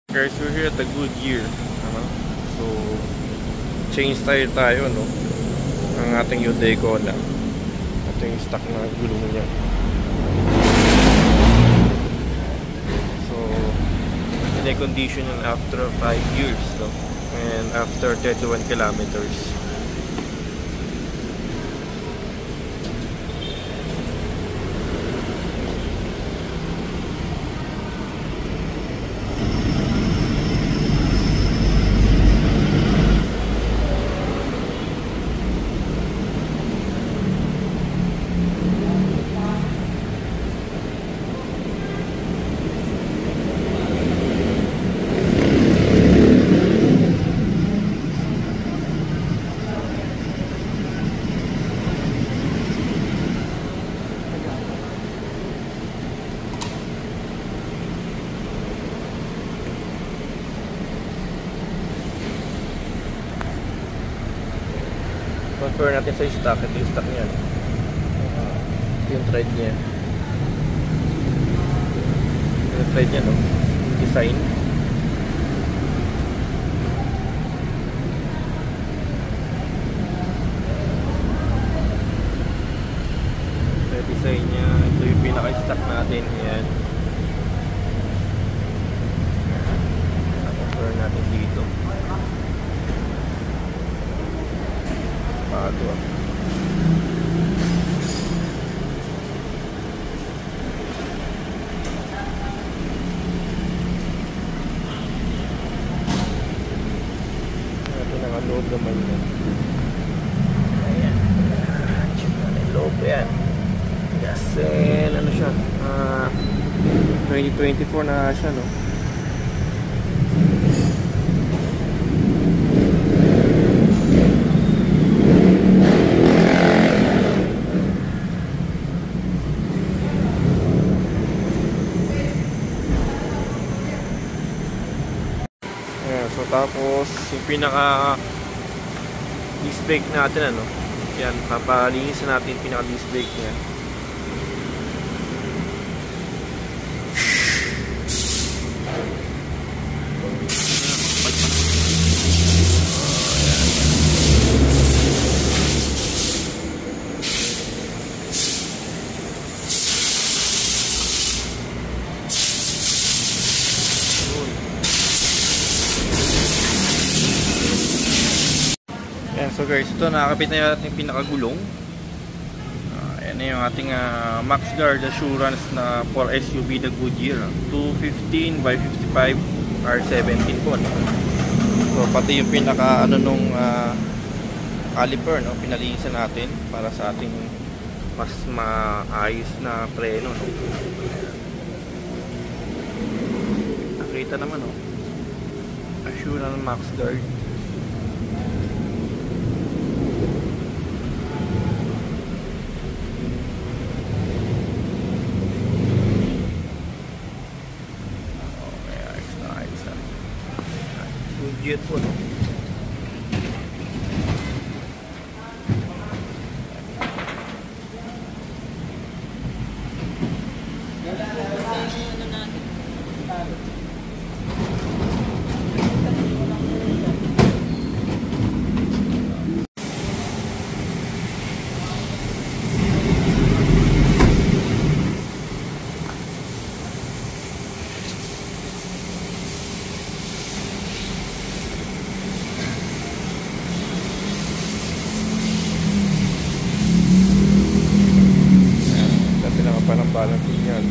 Guys, we're here at the Goodyear. So, change tayo, no? Ang ating Udeco na. Ito yung stock na gulong niya. So, in-condition yun after 5 years, no? And after 31 kilometers. Compare natin sa stock. Ito yung stock niya. Ito yung thread niya. Ito yung thread niya, no? Design. Ito yung design niya. Ito yung pinaka-stock natin. Yan. Compare natin dito. Pato. Ito nakaloob naman yan. Ayan. Check natin loob yan. Kasi ano siya, 2024 na siya, no? So tapos yung pinaka disc brake natin, ano, yan, papalinis natin yung pinaka disc brake niya. So guys, ito nakakapit na natin yung pinakagulong. Ayan na yung ating MaxGuard Assurance na for SUV the Goodyear 215 by 55 R17 po, no? So pati yung pinaka ano nung caliper, no, pinalinisan natin para sa ating mas maayos na preno, no? Nakita naman, no? Assurance MaxGuard. Goodyear po, no? Parang balancing yan.